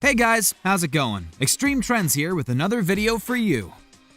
Hey guys, how's it going? Extreme Trends here with another video for you.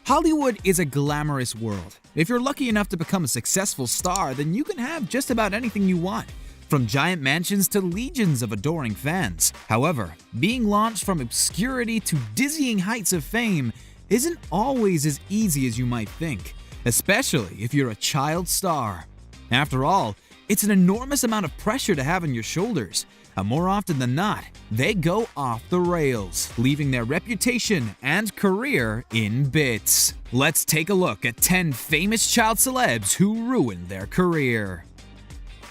Hollywood is a glamorous world. If you're lucky enough to become a successful star, then you can have just about anything you want, from giant mansions to legions of adoring fans. However, being launched from obscurity to dizzying heights of fame isn't always as easy as you might think, especially if you're a child star. After all, it's an enormous amount of pressure to have on your shoulders, and more often than not, they go off the rails, leaving their reputation and career in bits. Let's take a look at 10 famous child celebs who ruined their career.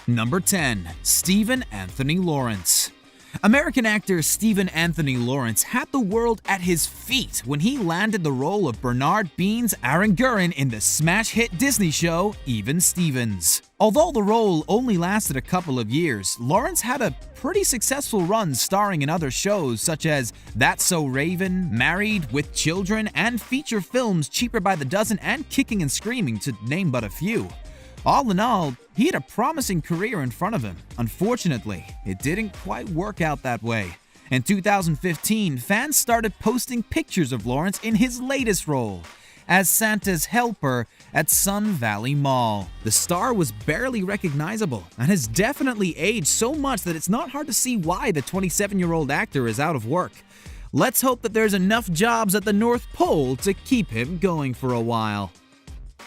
Number 10. Stephen Anthony Lawrence. American actor Stephen Anthony Lawrence had the world at his feet when he landed the role of Bernard Beans Aranguren in the smash hit Disney show Even Stevens. Although the role only lasted a couple of years, Lawrence had a pretty successful run starring in other shows such as That's So Raven, Married, With Children, and feature films Cheaper by the Dozen and Kicking and Screaming, to name but a few. All in all, he had a promising career in front of him. Unfortunately, it didn't quite work out that way. In 2015, fans started posting pictures of Lawrence in his latest role as Santa's helper at Sun Valley Mall. The star was barely recognizable and has definitely aged so much that it's not hard to see why the 27-year-old actor is out of work. Let's hope that there's enough jobs at the North Pole to keep him going for a while.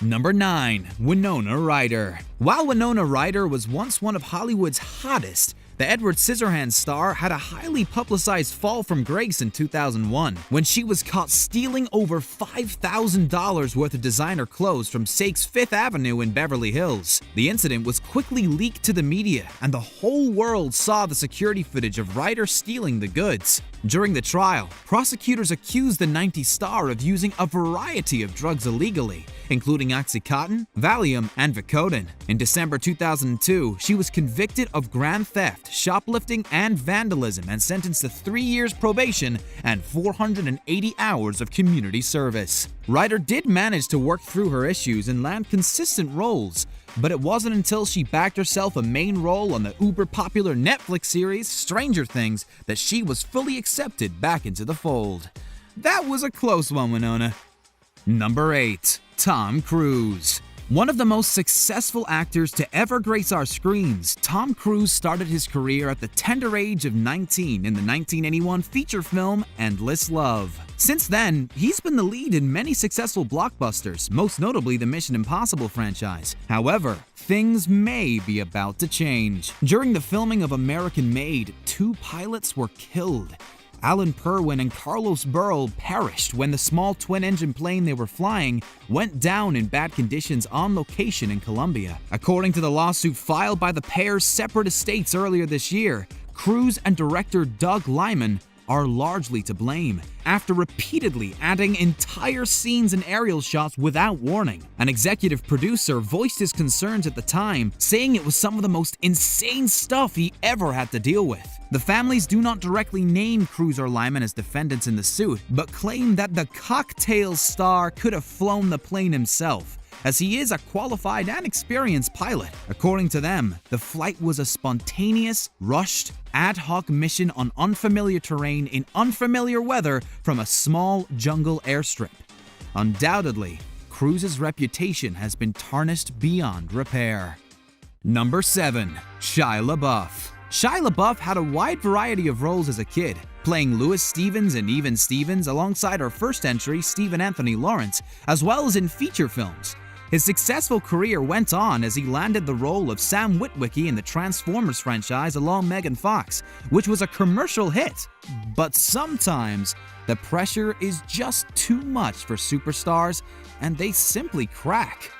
Number 9. Winona Ryder. While Winona Ryder was once one of Hollywood's hottest, the Edward Scissorhands star had a highly publicized fall from grace in 2001 when she was caught stealing over $5,000 worth of designer clothes from Saks Fifth Avenue in Beverly Hills. The incident was quickly leaked to the media, and the whole world saw the security footage of Ryder stealing the goods. During the trial, prosecutors accused the 90s star of using a variety of drugs illegally, including Oxycontin, Valium, and Vicodin. In December 2002, she was convicted of grand theft, shoplifting, and vandalism and sentenced to 3 years probation and 480 hours of community service. Ryder did manage to work through her issues and land consistent roles, but it wasn't until she backed herself a main role on the uber-popular Netflix series Stranger Things that she was fully accepted back into the fold. That was a close one, Winona. Number 8. Tom Cruise. One of the most successful actors to ever grace our screens, Tom Cruise started his career at the tender age of 19 in the 1981 feature film Endless Love. Since then, he's been the lead in many successful blockbusters, most notably the Mission Impossible franchise. However, things may be about to change. During the filming of American Made, 2 pilots were killed. Alan Perwin and Carlos Burrell perished when the small twin-engine plane they were flying went down in bad conditions on location in Colombia. According to the lawsuit filed by the pair's separate estates earlier this year, Cruise and director Doug Liman are largely to blame, after repeatedly adding entire scenes and aerial shots without warning. An executive producer voiced his concerns at the time, saying it was some of the most insane stuff he ever had to deal with. The families do not directly name Cruise or Lyman as defendants in the suit, but claim that the cocktail star could have flown the plane himself, as he is a qualified and experienced pilot. According to them, the flight was a spontaneous, rushed, ad hoc mission on unfamiliar terrain in unfamiliar weather from a small jungle airstrip. Undoubtedly, Cruise's reputation has been tarnished beyond repair. Number 7. Shia LaBeouf. Shia LaBeouf had a wide variety of roles as a kid, playing Louis Stevens in Even Stevens alongside our first entry, Stephen Anthony Lawrence, as well as in feature films. His successful career went on as he landed the role of Sam Witwicky in the Transformers franchise along Megan Fox, which was a commercial hit. But sometimes, the pressure is just too much for superstars, and they simply crack.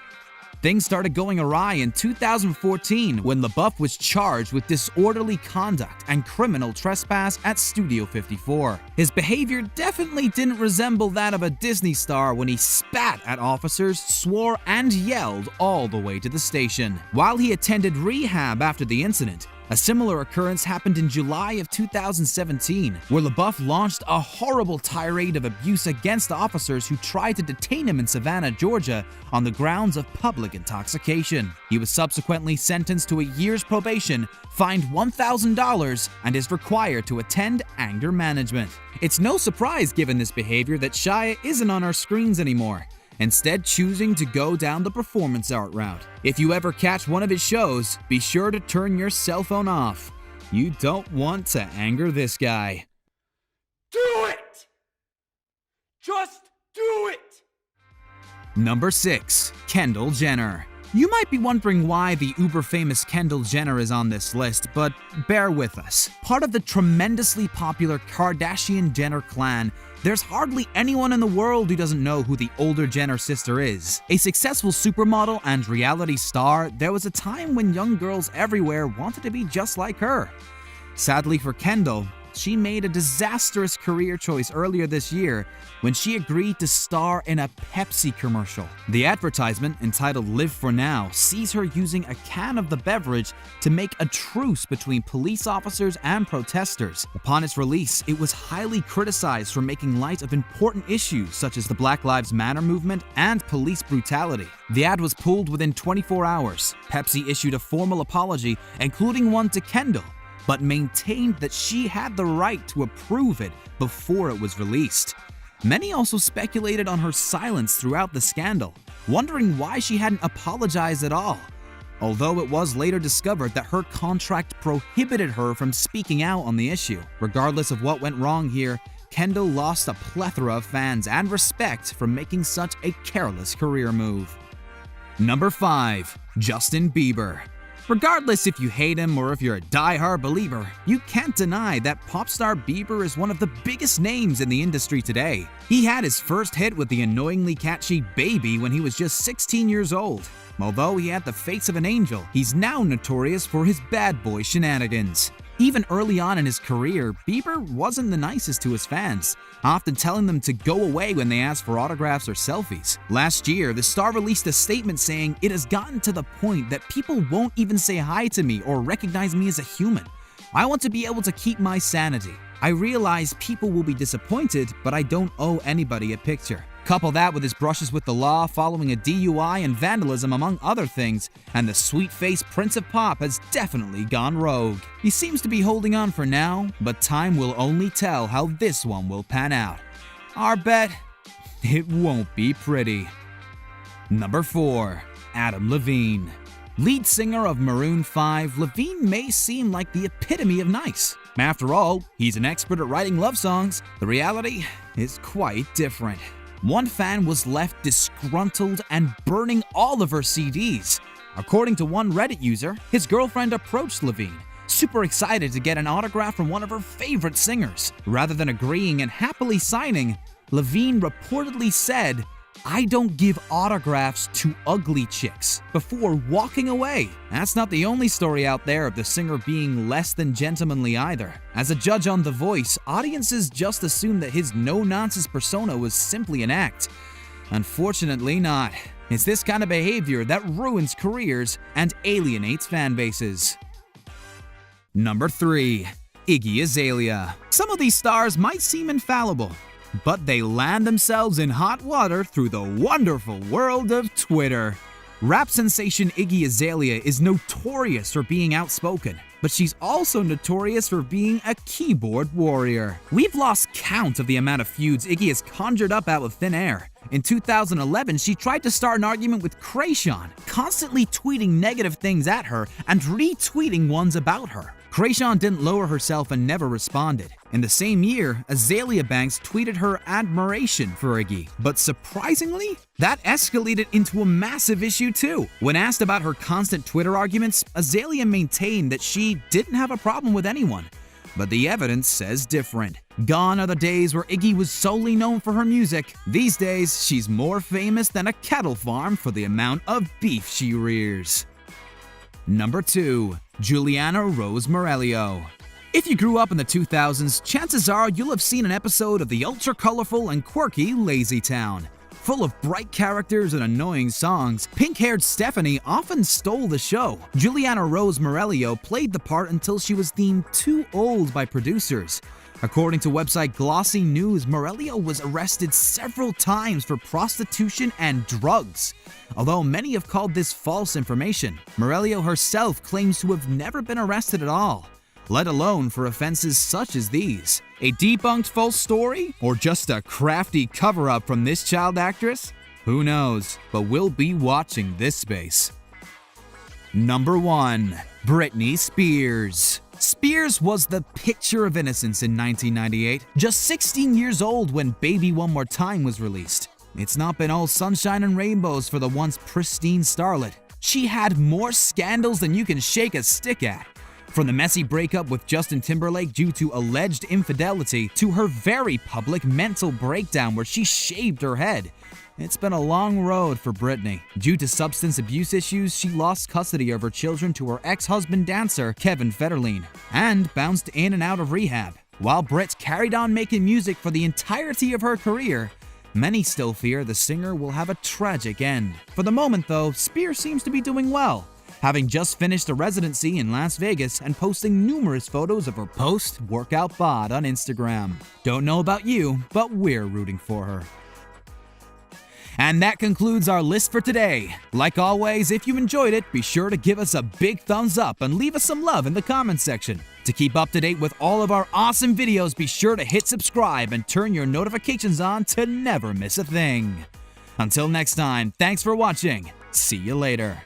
Things started going awry in 2014 when LaBeouf was charged with disorderly conduct and criminal trespass at Studio 54. His behavior definitely didn't resemble that of a Disney star when he spat at officers, swore, and yelled all the way to the station. While he attended rehab after the incident, A similar occurrence happened in July of 2017, where LaBeouf launched a horrible tirade of abuse against officers who tried to detain him in Savannah, Georgia, on the grounds of public intoxication. He was subsequently sentenced to a year's probation, fined $1,000, and is required to attend anger management. It's no surprise given this behavior that Shia isn't on our screens anymore, instead choosing to go down the performance art route. If you ever catch one of his shows, be sure to turn your cell phone off. You don't want to anger this guy. Do it! Just do it! Number 6. Kendall Jenner. You might be wondering why the uber-famous Kendall Jenner is on this list, but bear with us. Part of the tremendously popular Kardashian-Jenner clan, there's hardly anyone in the world who doesn't know who the older Jenner sister is. A successful supermodel and reality star, there was a time when young girls everywhere wanted to be just like her. Sadly for Kendall, she made a disastrous career choice earlier this year when she agreed to star in a Pepsi commercial. The advertisement, entitled "Live for Now," sees her using a can of the beverage to make a truce between police officers and protesters. Upon its release, it was highly criticized for making light of important issues such as the Black Lives Matter movement and police brutality. The ad was pulled within 24 hours. Pepsi issued a formal apology, including one to Kendall, but maintained that she had the right to approve it before it was released. Many also speculated on her silence throughout the scandal, wondering why she hadn't apologized at all, although it was later discovered that her contract prohibited her from speaking out on the issue. Regardless of what went wrong here, Kendall lost a plethora of fans and respect for making such a careless career move. Number 5. Justin Bieber. Regardless if you hate him or if you're a die-hard believer, you can't deny that pop star Bieber is one of the biggest names in the industry today. He had his first hit with the annoyingly catchy "Baby" when he was just 16 years old. Although he had the face of an angel, he's now notorious for his bad boy shenanigans. Even early on in his career, Bieber wasn't the nicest to his fans, often telling them to go away when they asked for autographs or selfies. Last year, the star released a statement saying, "It has gotten to the point that people won't even say hi to me or recognize me as a human. I want to be able to keep my sanity. I realize people will be disappointed, but I don't owe anybody a picture." Couple that with his brushes with the law following a DUI and vandalism among other things, and the sweet-faced Prince of Pop has definitely gone rogue. He seems to be holding on for now, but time will only tell how this one will pan out. Our bet? It won't be pretty. Number 4. Adam Levine. Lead singer of Maroon 5, Levine may seem like the epitome of nice. After all, he's an expert at writing love songs. The reality is quite different. One fan was left disgruntled and burning all of her CDs. According to one Reddit user, his girlfriend approached Levine, super excited to get an autograph from one of her favorite singers. Rather than agreeing and happily signing, Levine reportedly said, "I don't give autographs to ugly chicks," before walking away. That's not the only story out there of the singer being less than gentlemanly either. As a judge on The Voice, audiences just assumed that his no-nonsense persona was simply an act. Unfortunately not. It's this kind of behavior that ruins careers and alienates fan bases. Number 3. Iggy Azalea. Some of these stars might seem infallible, but they land themselves in hot water through the wonderful world of Twitter. Rap sensation Iggy Azalea is notorious for being outspoken, but she's also notorious for being a keyboard warrior. We've lost count of the amount of feuds Iggy has conjured up out of thin air. In 2011, she tried to start an argument with Kreayshawn, constantly tweeting negative things at her and retweeting ones about her. Kreayshawn didn't lower herself and never responded. In the same year, Azalea Banks tweeted her admiration for Iggy, but surprisingly, that escalated into a massive issue too. When asked about her constant Twitter arguments, Azalea maintained that she didn't have a problem with anyone, but the evidence says different. Gone are the days where Iggy was solely known for her music. These days, she's more famous than a cattle farm for the amount of beef she rears. Number 2. Juliana Rose Morello. If you grew up in the 2000s, chances are you'll have seen an episode of the ultra-colorful and quirky Lazy Town. Full of bright characters and annoying songs, pink-haired Stephanie often stole the show. Juliana Rose Morello played the part until she was deemed too old by producers. According to website Glossy News, Morello was arrested several times for prostitution and drugs. Although many have called this false information, Morello herself claims to have never been arrested at all, let alone for offenses such as these. A debunked false story? Or just a crafty cover-up from this child actress? Who knows, but we'll be watching this space. Number 1. Britney Spears. Spears was the picture of innocence in 1998, just 16 years old when Baby One More Time was released. It's not been all sunshine and rainbows for the once pristine starlet. She had more scandals than you can shake a stick at. From the messy breakup with Justin Timberlake due to alleged infidelity to her very public mental breakdown where she shaved her head. It's been a long road for Britney. Due to substance abuse issues, she lost custody of her children to her ex-husband dancer, Kevin Federline, and bounced in and out of rehab. While Brit carried on making music for the entirety of her career, many still fear the singer will have a tragic end. For the moment though, Spears seems to be doing well, having just finished a residency in Las Vegas and posting numerous photos of her post-workout bod on Instagram. Don't know about you, but we're rooting for her. And that concludes our list for today. Like always, if you enjoyed it, be sure to give us a big thumbs up and leave us some love in the comments section. To keep up to date with all of our awesome videos, be sure to hit subscribe and turn your notifications on to never miss a thing. Until next time, thanks for watching. See you later.